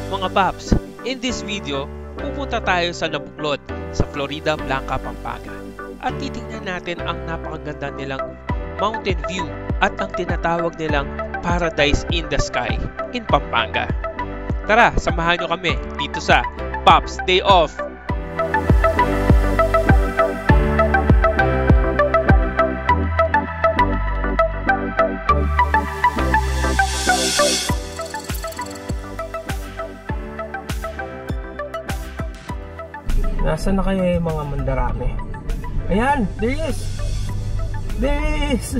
Mga paps, in this video, pupunta tayo sa Nabuklod sa Florida Blanca, Pampanga at titingnan natin ang napakaganda nilang mountain view at ang tinatawag nilang paradise in the sky in Pampanga. Tara, samahan nyo kami dito sa Pops Day Off! Nasaan na kaya yung mga mandarame? Ayan! There is! There is!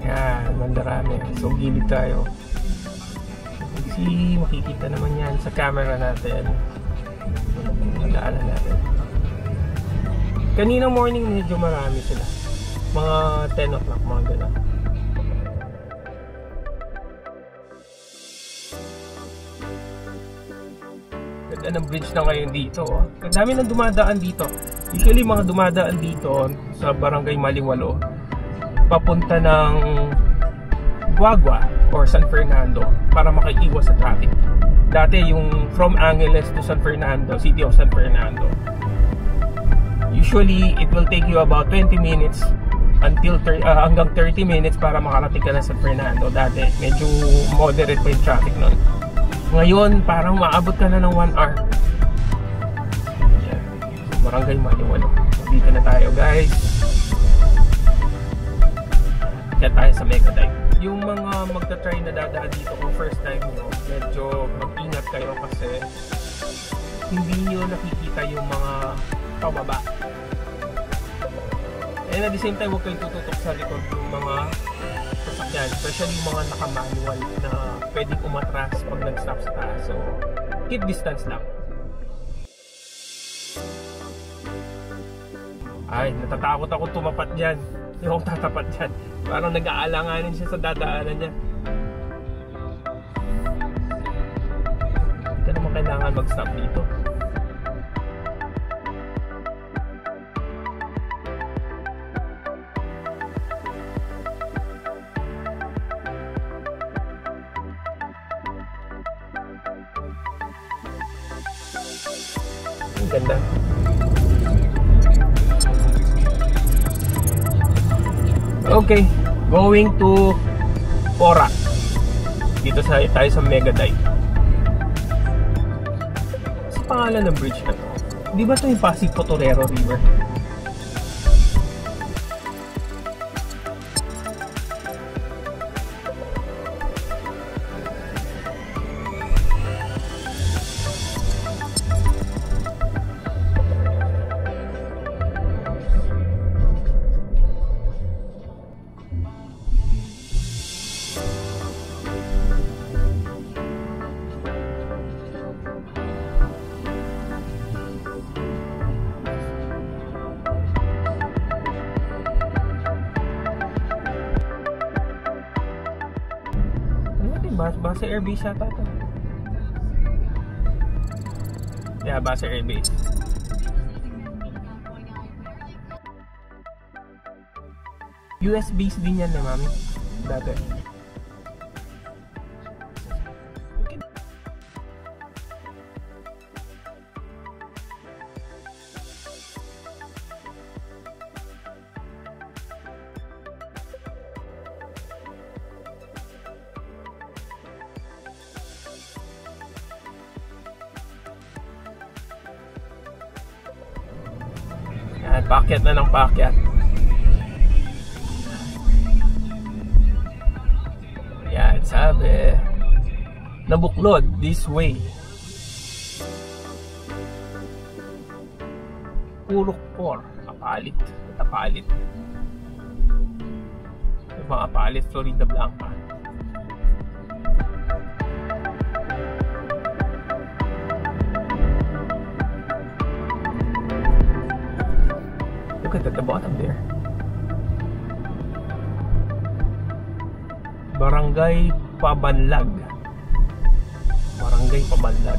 Ayan, mandarame. So, gilid tayo. See, makikita naman yan sa camera natin. Nagdaanan natin. Kanina morning medyo marami sila. Mga 10 o'clock, mga gano'n. Ganda ng bridge na ngayon dito. Ang dami nang dumadaan dito. Usually mga dumadaan dito sa Barangay Maliwalo papunta ng Guagua or San Fernando para makaiwas sa traffic. Dati yung from Angeles to San Fernando, City of San Fernando, usually it will take you about 20 minutes until hanggang 30 minutes para makarating ka na sa San Fernando. Dati medyo moderate pa yung traffic nun. Ngayon, parang maabot ka na ng 1 hour. Yan. So, Barangay Maliwalo. Dito na tayo, guys. Diyan tayo sa Mega Dive. Yung mga magta-try na dadaan dito kung first time nyo, medyo mag-ingat kayo kasi hindi nyo nakikita yung mga pababa. And at the same time, huwag kayong tututok sa likod yung mga sasakyan, especially yung mga naka-manual na pwedeng umatras pag nag-stop sa taas. So, keep distance lang. Ay, natatakot ako tumapat dyan. Hindi ako tatapat dyan. Parang nag-aalanganin siya sa dadaanan niya. Hindi ka naman kailangan mag-stop dito. Ganda. Okay, going to Porac. Dito tayo sa Mega Dive. Sa pangalan ng bridge na to, di ba ito yung Pasig Potorero River? Base Airbase yata ito. Yeah, Base Airbase. US base din yan na mami. Dati. Okay. Paakyat na ng paakyat. Yan, sabi Nabuklod, this way. Purok 4, Apalit. Apalit. Mga Apalit, Florida Blanca. Look at the bottom there. Barangay Pabanlag. Barangay Pabanlag.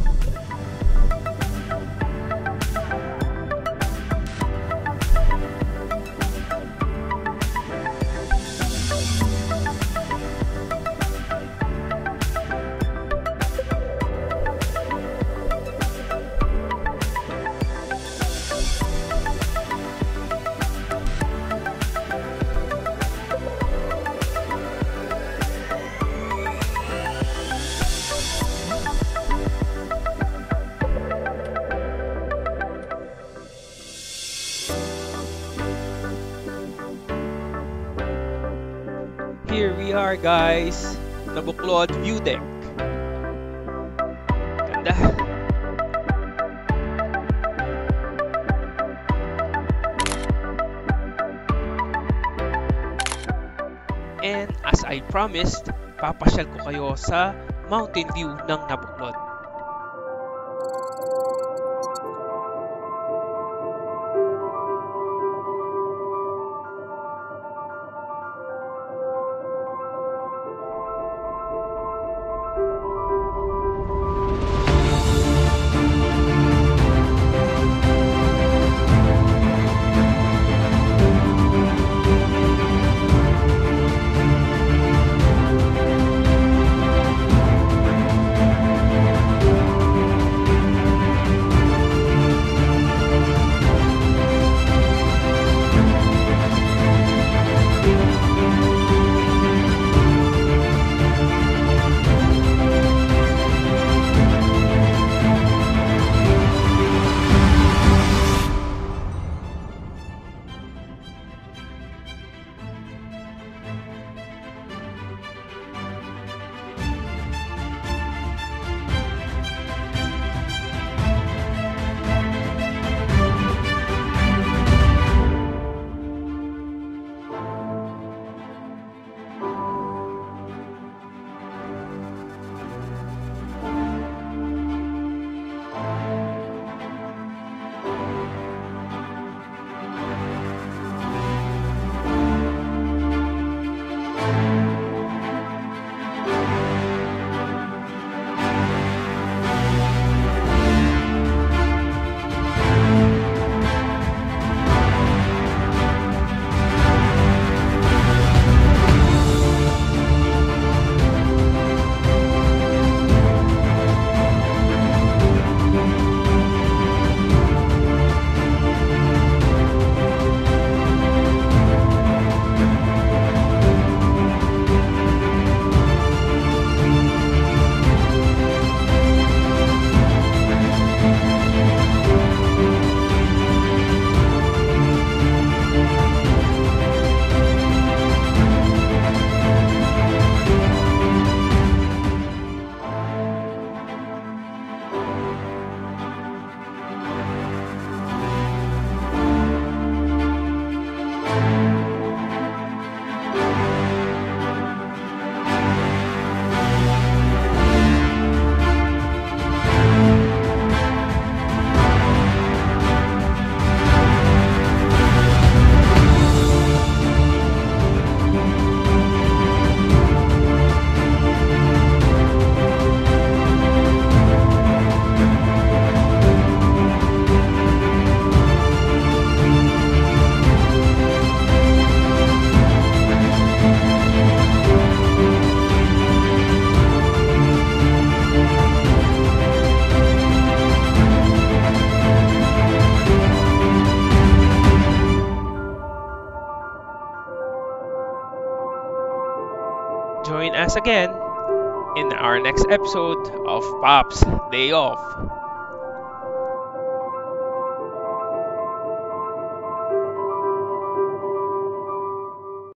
here we are guys. Nabuklod view deck. Ganda. And as I promised, papasyal ko kayo sa mountain view ng Nabuklod. Join us again in our next episode of Pop's Day Off.